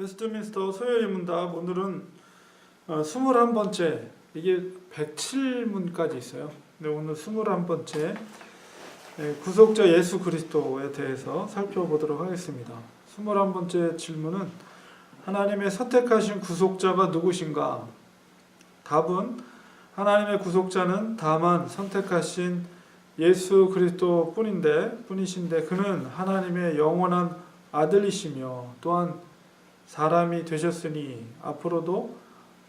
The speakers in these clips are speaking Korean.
웨스트민스터 소요의 문답 오늘은 21번째, 이게 107문까지 있어요. 근데 오늘 21번째 구속자 예수 그리스도에 대해서 살펴보도록 하겠습니다. 21번째 질문은 하나님의 선택하신 구속자가 누구신가? 답은 하나님의 구속자는 다만 선택하신 예수 그리스도 뿐이신데 그는 하나님의 영원한 아들이시며 또한 사람이 되셨으니 앞으로도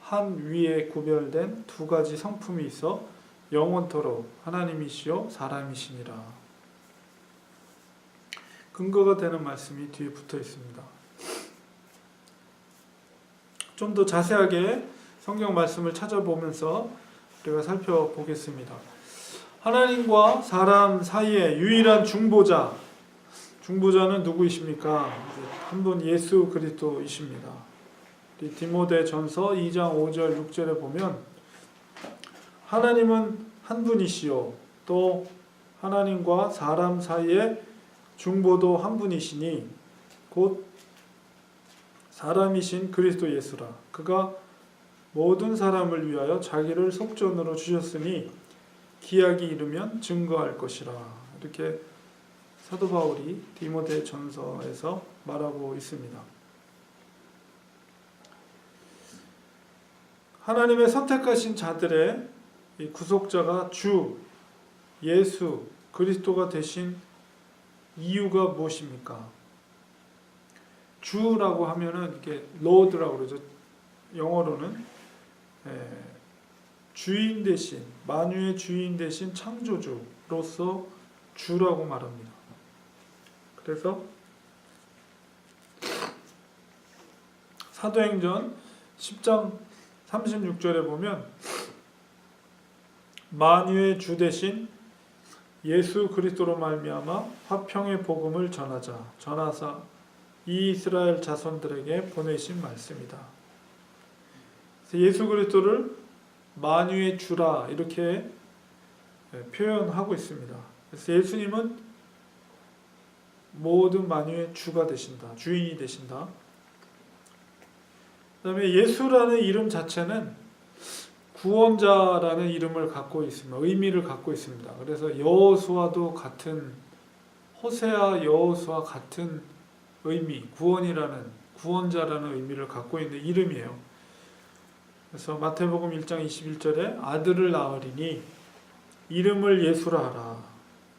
한 위에 구별된 두 가지 성품이 있어 영원토록 하나님이시요 사람이시니라. 근거가 되는 말씀이 뒤에 붙어 있습니다. 좀 더 자세하게 성경 말씀을 찾아보면서 우리가 살펴보겠습니다. 하나님과 사람 사이의 유일한 중보자는 누구이십니까? 한 분 예수 그리스도이십니다. 디모데전서 2장 5절 6절에 보면 하나님은 한 분이시요 또 하나님과 사람 사이의 중보도 한 분이시니 곧 사람이신 그리스도 예수라. 그가 모든 사람을 위하여 자기를 속전으로 주셨으니 기약이 이르면 증거할 것이라. 이렇게 사도 바울이 디모데전서에서 말하고 있습니다. 하나님의 선택하신 자들의 이 구속자가 주 예수 그리스도가 되신 이유가 무엇입니까? 주라고 하면은 이게 로드라고 그러죠. 영어로는 주인 대신, 만유의 주인 대신 창조주로서 주라고 말합니다. 그래서 사도행전 10장 36절에 보면 만유의 주 대신 예수 그리스도로 말미암아 화평의 복음을 전하사 이스라엘 자손들에게 보내신 말씀이다. 예수 그리스도를 만유의 주라 이렇게 표현하고 있습니다. 그래서 예수님은 모든 만유의 주가 되신다. 주인이 되신다. 그 다음에 예수라는 이름 자체는 구원자라는 이름을 갖고 있습니다. 의미를 갖고 있습니다. 그래서 여호수아도 같은, 호세아 여호수아 같은 의미, 구원자라는 의미를 갖고 있는 이름이에요. 그래서 마태복음 1장 21절에 아들을 낳으리니 이름을 예수라 하라.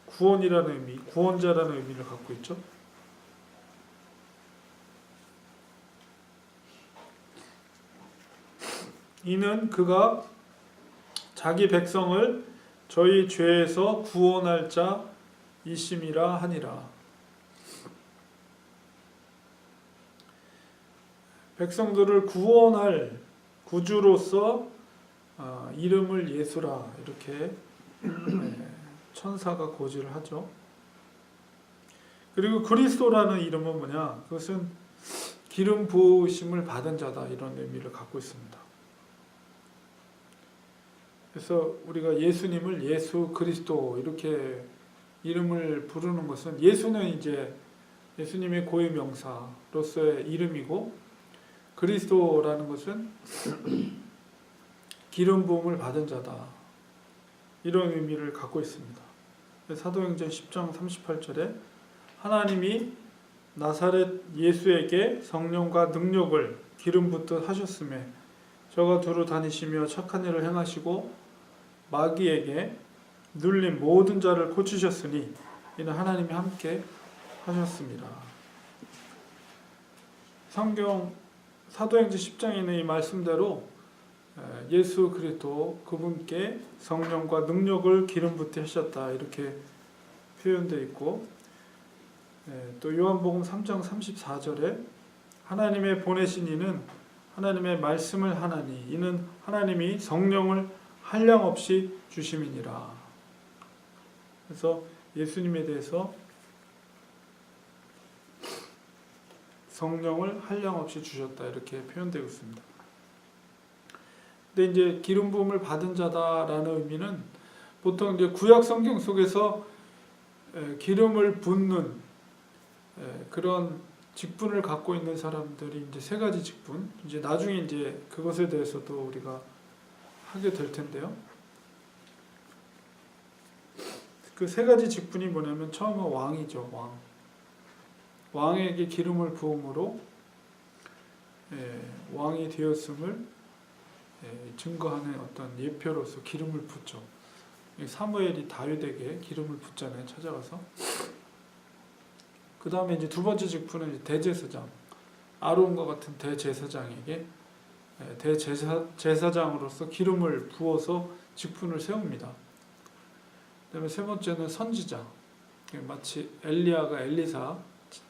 구원이라는 의미, 구원자라는 의미를 갖고 있죠. 이는 그가 자기 백성을 저희 죄에서 구원할 자이심이라 하니라. 백성들을 구원할 구주로서 이름을 예수라 이렇게 천사가 고지를 하죠. 그리고 그리스도라는 이름은 뭐냐? 그것은 기름 부으심을 받은 자다 이런 의미를 갖고 있습니다. 그래서 우리가 예수님을 예수 그리스도 이렇게 이름을 부르는 것은 예수는 이제 예수님의 고유 명사로서의 이름이고 그리스도라는 것은 기름 부음을 받은 자다 이런 의미를 갖고 있습니다. 사도행전 10장 38절에 하나님이 나사렛 예수에게 성령과 능력을 기름 붓듯 하셨음에 저가 두루 다니시며 착한 일을 행하시고 마귀에게 눌린 모든 자를 고치셨으니 이는 하나님이 함께 하셨습니다. 성경 사도행전 10장에 있는 이 말씀대로 예수 그리스도 그분께 성령과 능력을 기름 붓게 하셨다 이렇게 표현되어 있고, 또 요한복음 3장 34절에 하나님의 보내신 이는 하나님의 말씀을 하나니 이는 하나님이 성령을 한량없이 주심이니라. 그래서 예수님에 대해서 성령을 한량없이 주셨다 이렇게 표현되고 있습니다. 근데 이제 기름 부음을 받은 자다라는 의미는 보통 이제 구약 성경 속에서 기름을 붓는 그런 직분을 갖고 있는 사람들이 이제 세 가지 직분, 이제 나중에 이제 그것에 대해서도 우리가 하게 될 텐데요. 그 세 가지 직분이 뭐냐면 처음은 왕이죠. 왕에게 기름을 부음으로 왕이 되었음을 증거하는 어떤 예표로서 기름을 붓죠. 사무엘이 다윗에게 기름을 붓잖아요. 찾아가서. 그 다음에 이제 두 번째 직분은 이제 대제사장, 아론과 같은 대제사장에게 대제사장으로서 기름을 부어서 직분을 세웁니다. 그다음에 세 번째는 선지자, 마치 엘리야가 엘리사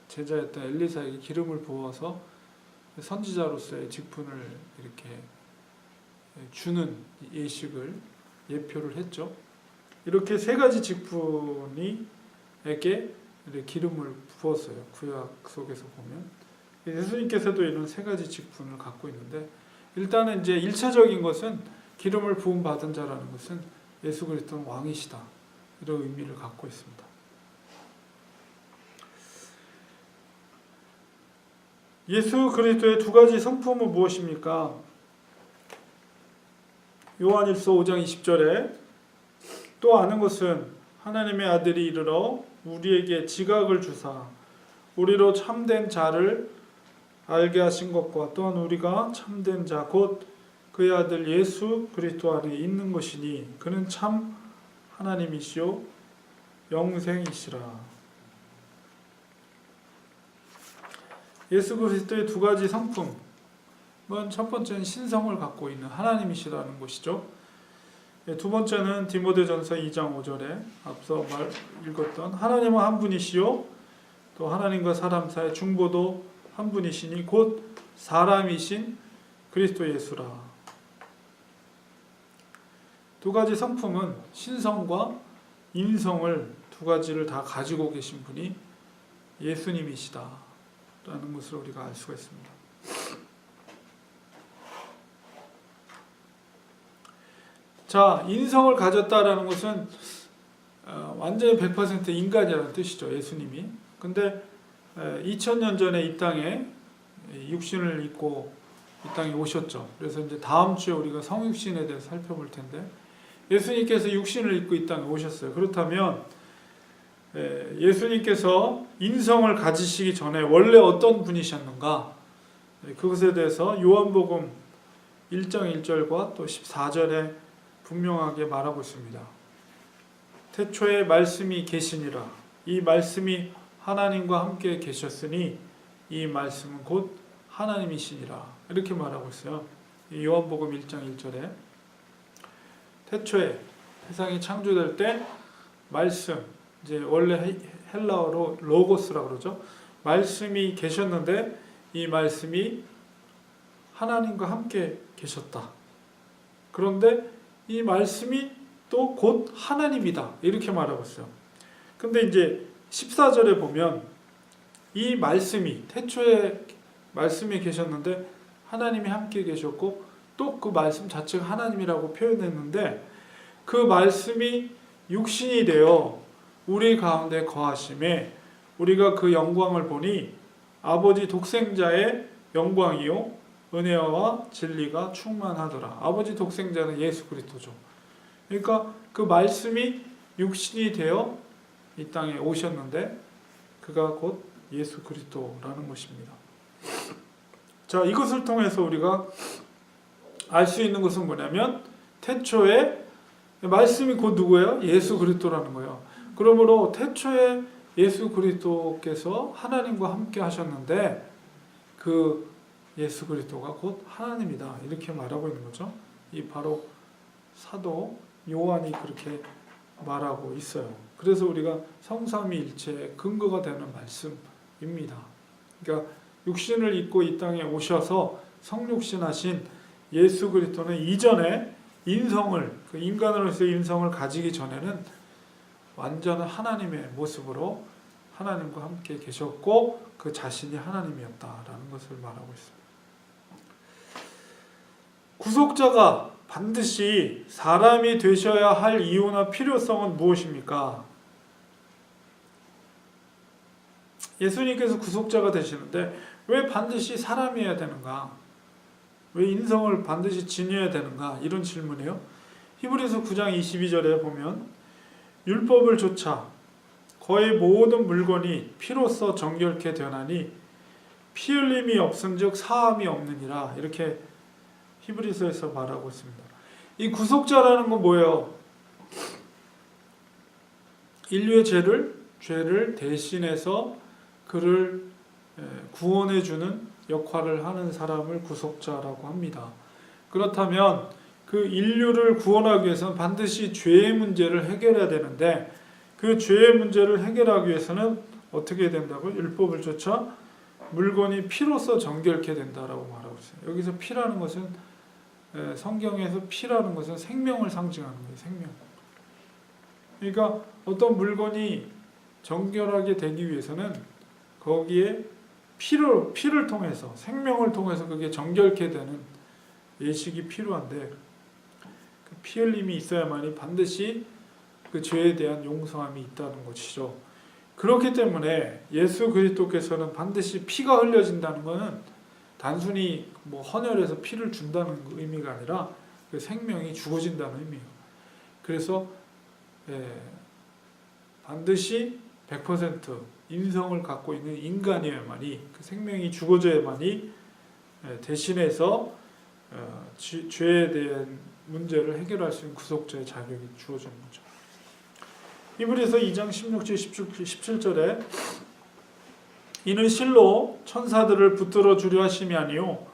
제자였던 엘리사에게 기름을 부어서 선지자로서의 직분을 이렇게 주는 예식을 예표를 했죠. 이렇게 세 가지 직분이 에게 기름을 부었어요. 구약 속에서 보면 예수님께서도 이런 세 가지 직분을 갖고 있는데, 일단은 이제 1차적인 것은 기름을 부음 받은 자라는 것은 예수 그리스도는 왕이시다, 이런 의미를 갖고 있습니다. 예수 그리스도의 두 가지 성품은 무엇입니까? 요한일서 5장 20절에 또 아는 것은 하나님의 아들이 이르러 우리에게 지각을 주사 우리로 참된 자를 알게 하신 것과 또한 우리가 참된 자 곧 그의 아들 예수 그리스도 안에 있는 것이니 그는 참 하나님이시요 영생이시라. 예수 그리스도의 두 가지 성품은 첫 번째는 신성을 갖고 있는 하나님이시라는 것이죠. 두 번째는 디모데전서 2장 5절에 앞서 읽었던 하나님은 한 분이시요 또 하나님과 사람 사이 중보도 한 분이시니 곧 사람이신 그리스도 예수라. 두 가지 성품은 신성과 인성을 두 가지를 다 가지고 계신 분이 예수님이시다 라는 것을 우리가 알 수가 있습니다. 자, 인성을 가졌다라는 것은 완전히 100% 인간이라는 뜻이죠. 예수님이. 근데 2000년 전에 이 땅에 육신을 입고 이 땅에 오셨죠. 그래서 이제 다음 주에 우리가 성육신에 대해서 살펴볼 텐데, 예수님께서 육신을 입고 이 땅에 오셨어요. 그렇다면 예수님께서 인성을 가지시기 전에 원래 어떤 분이셨는가? 그것에 대해서 요한복음 1장 1절과 또 14절에 분명하게 말하고 있습니다. 태초에 말씀이 계시니라. 이 말씀이 하나님과 함께 계셨으니 이 말씀은 곧 하나님이시니라. 이렇게 말하고 있어요. 요한복음 1장 1절에 태초에 세상이 창조될 때 말씀, 이제 원래 헬라어로 로고스라고 그러죠. 말씀이 계셨는데 이 말씀이 하나님과 함께 계셨다. 그런데 이 말씀이 또 곧 하나님이다. 이렇게 말하고 있어요. 근데 이제 14절에 보면 이 말씀이 태초에 말씀이 계셨는데 하나님이 함께 계셨고 또 그 말씀 자체가 하나님이라고 표현했는데 그 말씀이 육신이 되어 우리 가운데 거하심에 우리가 그 영광을 보니 아버지 독생자의 영광이요 은혜와 진리가 충만하더라. 아버지 독생자는 예수 그리스도죠. 그러니까 그 말씀이 육신이 되어 이 땅에 오셨는데 그가 곧 예수 그리스도라는 것입니다. 자, 이것을 통해서 우리가 알 수 있는 것은 뭐냐면 태초에 말씀이 곧 누구예요? 예수 그리스도라는 거예요. 그러므로 태초에 예수 그리스도께서 하나님과 함께 하셨는데 그 예수 그리스도가 곧 하나님이다. 이렇게 말하고 있는 거죠. 이 바로 사도 요한이 그렇게 말하고 있어요. 그래서 우리가 성삼위일체의 근거가 되는 말씀입니다. 그러니까 육신을 입고 이 땅에 오셔서 성육신하신 예수 그리스도는 이전에 인성을, 그 인간으로서의 인성을 가지기 전에는 완전한 하나님의 모습으로 하나님과 함께 계셨고 그 자신이 하나님이었다라는 것을 말하고 있습니다. 구속자가 반드시 사람이 되셔야 할 이유나 필요성은 무엇입니까? 예수님께서 구속자가 되시는데 왜 반드시 사람이어야 되는가? 왜 인성을 반드시 지녀야 되는가? 이런 질문이에요. 히브리서 9장 22절에 보면 율법을 조차 거의 모든 물건이 피로써 정결케 되나니 피 흘림이 없은즉 사함이 없느니라, 이렇게 히브리서에서 말하고 있습니다. 이 구속자라는 건 뭐예요? 인류의 죄를 대신해서 그를 구원해 주는 역할을 하는 사람을 구속자라고 합니다. 그렇다면 그 인류를 구원하기 위해서는 반드시 죄의 문제를 해결해야 되는데, 그 죄의 문제를 해결하기 위해서는 어떻게 된다고요? 율법을 조차 물건이 피로써 정결케 된다라고 말하고 있어요. 여기서 피라는 것은, 성경에서 피라는 것은 생명을 상징하는 거예요. 생명. 그러니까 어떤 물건이 정결하게 되기 위해서는 거기에 피를 통해서, 생명을 통해서 그게 정결케 되는 예식이 필요한데, 그 피 흘림이 있어야만이 반드시 그 죄에 대한 용서함이 있다는 것이죠. 그렇기 때문에 예수 그리스도께서는 반드시 피가 흘려진다는 것은 단순히 뭐 헌혈해서 피를 준다는 의미가 아니라 그 생명이 죽어진다는 의미예요. 그래서 반드시 100% 인성을 갖고 있는 인간이어야만이, 그 생명이 죽어져야만이 대신해서 죄에 대한 문제를 해결할 수 있는 구속자의 자격이 주어지는 거죠. 히브리서 2장 16절 17절에 이는 실로 천사들을 붙들어 주려 하심이 아니요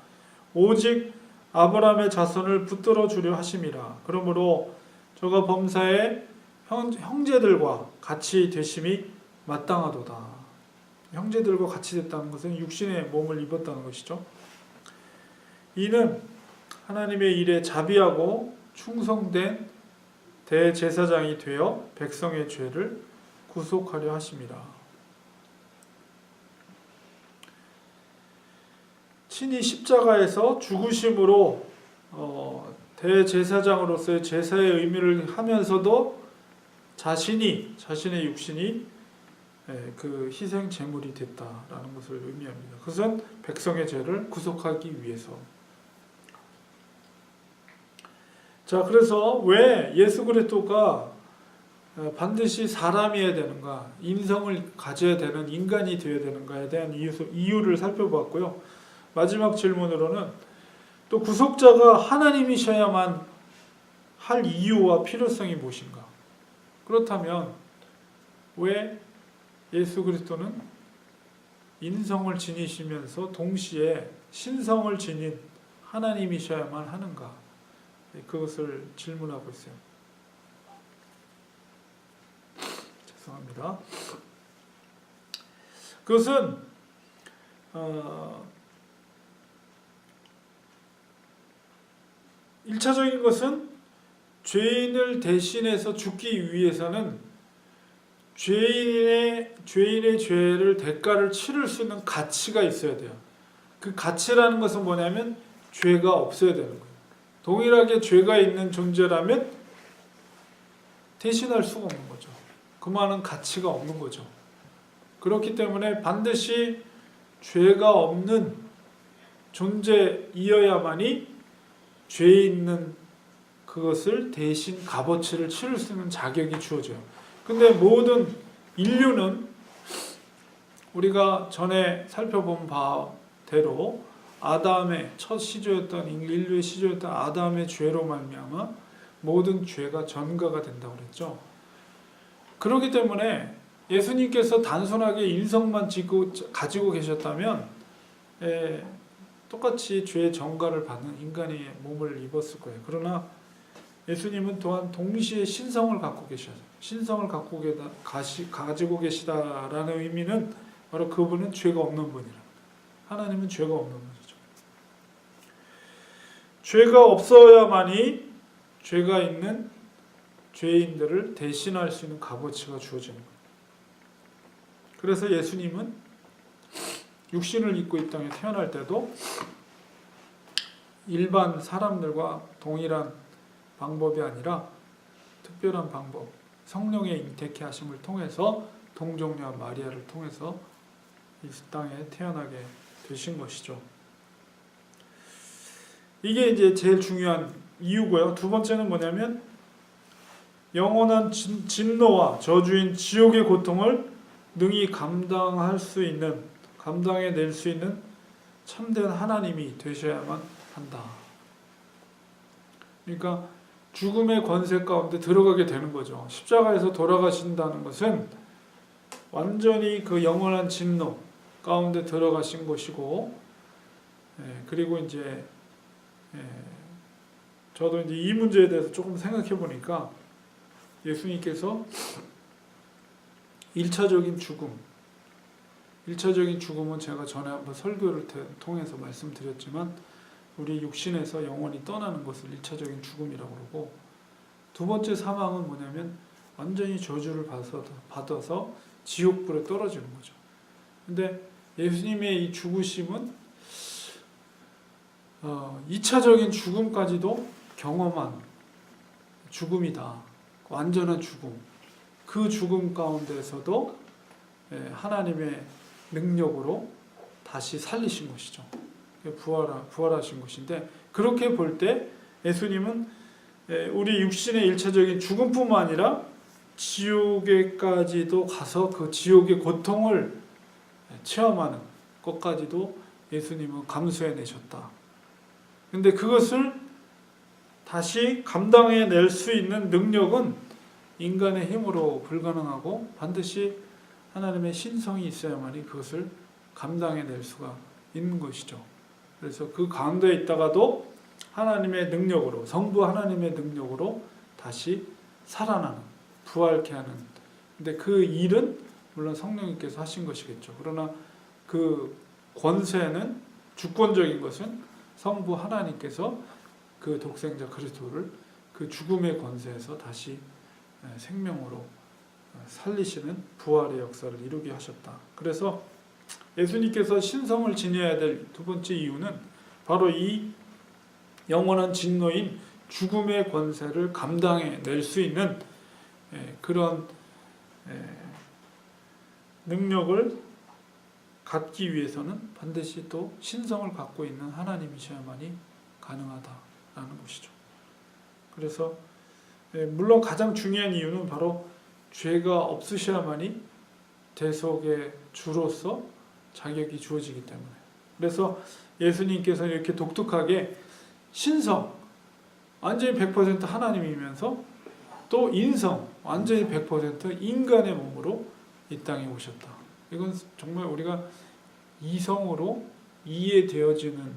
오직 아브라함의 자손을 붙들어 주려 하심이라. 그러므로 저가 범사의 형제들과 같이 되심이 마땅하도다. 형제들과 같이 됐다는 것은 육신의 몸을 입었다는 것이죠. 이는 하나님의 일에 자비하고 충성된 대제사장이 되어 백성의 죄를 구속하려 하심이라. 친히 십자가에서 죽으심으로 대제사장으로서의 제사의 의미를 하면서도 자신의 육신이 그 희생 제물이 됐다라는 것을 의미합니다. 그것은 백성의 죄를 구속하기 위해서. 자, 그래서 왜 예수 그리스도가 반드시 사람이어야 되는가, 인성을 가져야 되는 인간이 되어야 되는가에 대한 이유를 살펴봤고요. 마지막 질문으로는 또 구속자가 하나님이셔야만 할 이유와 필요성이 무엇인가? 그렇다면 왜 예수 그리스도는 인성을 지니시면서 동시에 신성을 지닌 하나님이셔야만 하는가? 그것을 질문하고 있어요. 죄송합니다. 그것은 1차적인 것은 죄인을 대신해서 죽기 위해서는 죄인의 죄를 대가를 치를 수 있는 가치가 있어야 돼요. 그 가치라는 것은 뭐냐면 죄가 없어야 되는 거예요. 동일하게 죄가 있는 존재라면 대신할 수가 없는 거죠. 그만한 가치가 없는 거죠. 그렇기 때문에 반드시 죄가 없는 존재이어야만이 죄 있는 그것을 대신 값어치를 치를 수 있는 자격이 주어져요. 근데 모든 인류는 우리가 전에 살펴본 바대로 아담의 첫 시조였던, 인류의 시조였던 아담의 죄로 말미암아 모든 죄가 전가가 된다고 그랬죠. 그렇기 때문에 예수님께서 단순하게 인성만 가지고 계셨다면 똑같이 죄의 전가를 받는 인간의 몸을 입었을 거예요. 그러나 예수님은 또한 동시에 신성을 갖고 계셔서, 신성을 가지고 계시다라는 의미는 바로 그분은 죄가 없는 분이라. 하나님은 죄가 없는 분이죠. 죄가 없어야만이 죄가 있는 죄인들을 대신할 수 있는 값어치가 주어지는 거예요. 그래서 예수님은 육신을 입고 이 땅에 태어날 때도 일반 사람들과 동일한 방법이 아니라 특별한 방법, 성령의 인택해 하심을 통해서 동정녀 마리아를 통해서 이 땅에 태어나게 되신 것이죠. 이게 이제 제일 중요한 이유고요. 두 번째는 뭐냐면 영원한 진노와 저주인 지옥의 고통을 능히 감당해낼 수 있는 참된 하나님이 되셔야만 한다. 그러니까 죽음의 권세 가운데 들어가게 되는 거죠. 십자가에서 돌아가신다는 것은 완전히 그 영원한 진노 가운데 들어가신 것이고, 그리고 이제 저도 이제 이 문제에 대해서 조금 생각해 보니까 예수님께서 1차적인 죽음은 제가 전에 한번 설교를 통해서 말씀드렸지만 우리 육신에서 영원히 떠나는 것을 1차적인 죽음이라고 그러고, 두 번째 사망은 뭐냐면 완전히 저주를 받아서 지옥불에 떨어지는 거죠. 근데 예수님의 이 죽으심은 2차적인 죽음까지도 경험한 죽음이다. 완전한 죽음. 그 죽음 가운데서도 하나님의 능력으로 다시 살리신 것이죠. 부활하신 것인데, 그렇게 볼 때 예수님은 우리 육신의 1차적인 죽음뿐만 아니라 지옥에까지도 가서 그 지옥의 고통을 체험하는 것까지도 예수님은 감수해내셨다. 근데 그것을 다시 감당해낼 수 있는 능력은 인간의 힘으로 불가능하고 반드시 하나님의 신성이 있어야만이 그것을 감당해낼 수가 있는 것이죠. 그래서 그 가운데 있다가도 하나님의 능력으로, 성부 하나님의 능력으로 다시 살아나는, 부활케 하는. 근데 그 일은 물론 성령님께서 하신 것이겠죠. 그러나 그 권세는, 주권적인 것은 성부 하나님께서 그 독생자 그리스도를 그 죽음의 권세에서 다시 생명으로 살리시는 부활의 역사를 이루게 하셨다. 그래서 예수님께서 신성을 지녀야 될 두 번째 이유는 바로 이 영원한 진노인 죽음의 권세를 감당해낼 수 있는 그런 능력을 갖기 위해서는 반드시 또 신성을 갖고 있는 하나님이셔야만이 가능하다라는 것이죠. 그래서 물론 가장 중요한 이유는 바로 죄가 없으셔야만이 대속의 주로서 자격이 주어지기 때문에. 그래서 예수님께서 이렇게 독특하게 신성, 완전히 100% 하나님이면서 또 인성, 완전히 100% 인간의 몸으로 이 땅에 오셨다. 이건 정말 우리가 이성으로 이해되어지는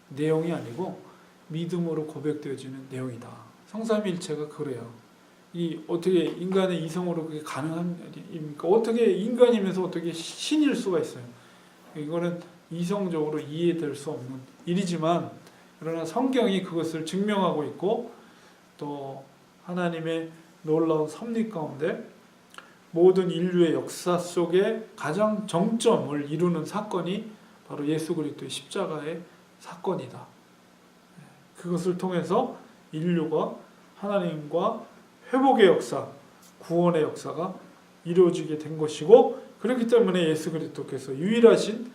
내용이 아니고 믿음으로 고백되어지는 내용이다. 성삼위일체가 그래요. 이 어떻게 인간의 이성으로 그게 가능합니까? 어떻게 인간이면서 어떻게 신일 수가 있어요? 이거는 이성적으로 이해될 수 없는 일이지만, 그러나 성경이 그것을 증명하고 있고, 또 하나님의 놀라운 섭리 가운데 모든 인류의 역사 속에 가장 정점을 이루는 사건이 바로 예수 그리스도의 십자가의 사건이다. 그것을 통해서 인류가 하나님과 회복의 역사, 구원의 역사가 이루어지게 된 것이고, 그렇기 때문에 예수 그리스도께서 유일하신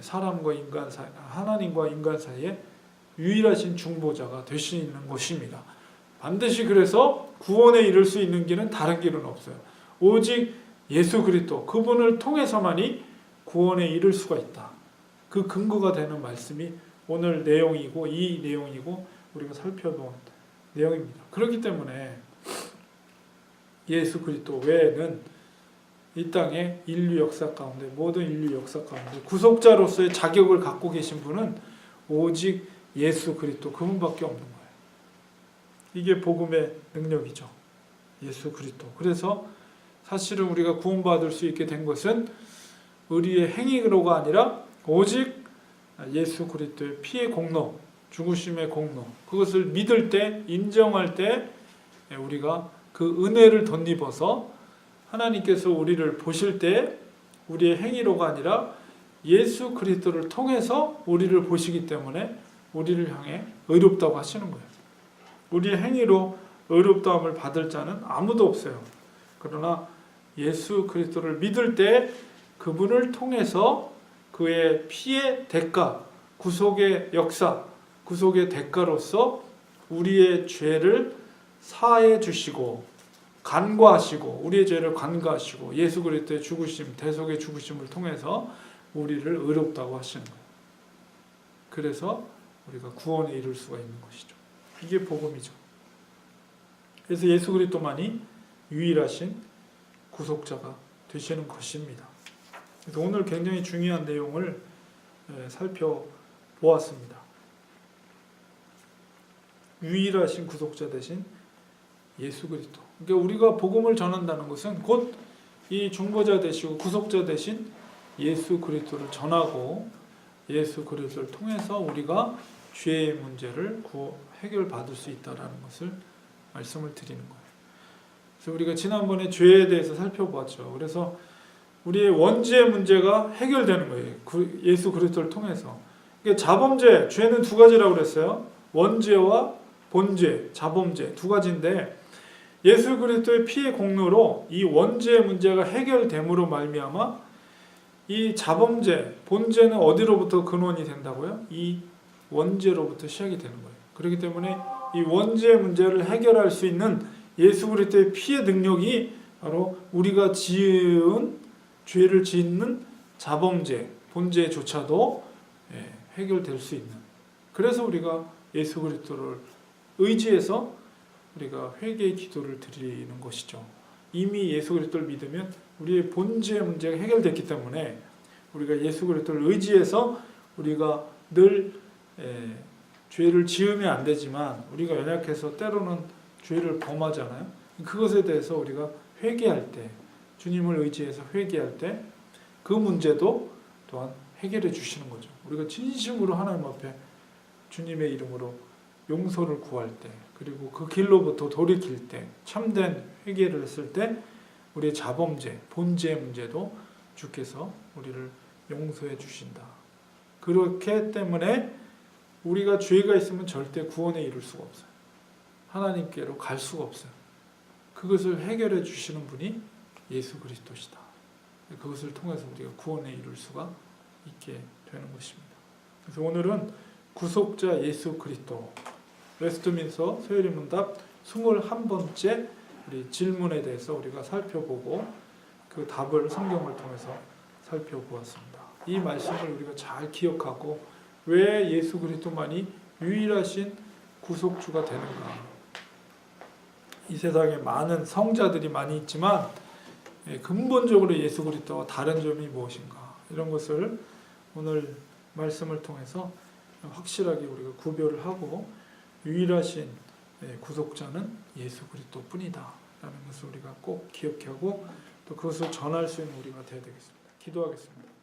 사람과 인간 사이, 하나님과 인간 사이에 유일하신 중보자가 되시는 것입니다. 반드시 그래서 구원에 이를 수 있는 길은 다른 길은 없어요. 오직 예수 그리스도, 그분을 통해서만이 구원에 이를 수가 있다. 그 근거가 되는 말씀이 오늘 내용이고, 이 내용이고 우리가 살펴본 내용입니다. 그렇기 때문에 예수 그리스도 외에는 이 땅의 인류 역사 가운데, 모든 인류 역사 가운데 구속자로서의 자격을 갖고 계신 분은 오직 예수 그리스도, 그분밖에 없는 거예요. 이게 복음의 능력이죠. 예수 그리스도. 그래서 사실은 우리가 구원받을 수 있게 된 것은 우리의 행위로가 아니라 오직 예수 그리스도의 피의 공로, 죽으심의 공로, 그것을 믿을 때, 인정할 때 우리가 그 은혜를 덧입어서 하나님께서 우리를 보실 때 우리의 행위로가 아니라 예수 그리스도를 통해서 우리를 보시기 때문에 우리를 향해 의롭다고 하시는 거예요. 우리의 행위로 의롭다함을 받을 자는 아무도 없어요. 그러나 예수 그리스도를 믿을 때 그분을 통해서 그의 피의 대가, 구속의 역사, 구속의 대가로서 우리의 죄를 사해 주시고 간과하시고 우리의 죄를 간과하시고 예수 그리스도의 죽으심, 대속의 죽으심을 통해서 우리를 의롭다고 하시는 거예요. 그래서 우리가 구원에 이를 수가 있는 것이죠. 이게 복음이죠. 그래서 예수 그리스도만이 유일하신 구속자가 되시는 것입니다. 그래서 오늘 굉장히 중요한 내용을 살펴보았습니다. 유일하신 구속자 되신 예수 그리스도. 그러니까 우리가 복음을 전한다는 것은 곧 이 중보자 되시고 구속자 되신 예수 그리스도를 전하고 예수 그리스도를 통해서 우리가 죄의 문제를 해결받을 수 있다라는 것을 말씀을 드리는 거예요. 그래서 우리가 지난번에 죄에 대해서 살펴보았죠. 그래서 우리의 원죄의 문제가 해결되는 거예요. 예수 그리스도를 통해서. 그러니까 자범죄, 죄는 두 가지라고 그랬어요. 원죄와 본죄, 자범죄 두 가지인데 예수 그리스도의 피의 공로로 이 원죄의 문제가 해결됨으로 말미암아 이 자범죄, 본죄는 어디로부터 근원이 된다고요? 이 원죄로부터 시작이 되는 거예요. 그렇기 때문에 이 원죄의 문제를 해결할 수 있는 예수 그리스도의 피의 능력이 바로 우리가 지은 죄를 짓는 자범죄, 본죄조차도 해결될 수 있는. 그래서 우리가 예수 그리스도를 의지해서 우리가 회개의 기도를 드리는 것이죠. 이미 예수 그리스도를 믿으면 우리의 본죄의 문제가 해결됐기 때문에 우리가 예수 그리스도를 의지해서 우리가 늘 죄를 지으면 안 되지만 우리가 연약해서 때로는 죄를 범하잖아요. 그것에 대해서 우리가 회개할 때 주님을 의지해서 회개할 때 그 문제도 또한 해결해 주시는 거죠. 우리가 진심으로 하나님 앞에 주님의 이름으로 용서를 구할 때 그리고 그 길로부터 돌이킬 때 참된 회개를 했을 때 우리의 자범죄, 본죄의 문제도 주께서 우리를 용서해 주신다. 그렇기 때문에 우리가 죄가 있으면 절대 구원에 이를 수가 없어요. 하나님께로 갈 수가 없어요. 그것을 해결해 주시는 분이 예수 그리스도시다. 그것을 통해서 우리가 구원에 이룰 수가 있게 되는 것입니다. 그래서 오늘은 구속자 예수 그리스도 웨스트민스터 소요리 문답 21번째 우리 질문에 대해서 우리가 살펴보고 그 답을 성경을 통해서 살펴보았습니다. 이 말씀을 우리가 잘 기억하고 왜 예수 그리스도만이 유일하신 구속주가 되는가? 이 세상에 많은 성자들이 많이 있지만 근본적으로 예수 그리스도와 다른 점이 무엇인가? 이런 것을 오늘 말씀을 통해서 확실하게 우리가 구별을 하고 유일하신 구속자는 예수 그리스도뿐이다 라는 것을 우리가 꼭 기억하고 또 그것을 전할 수 있는 우리가 되어야 되겠습니다. 기도하겠습니다.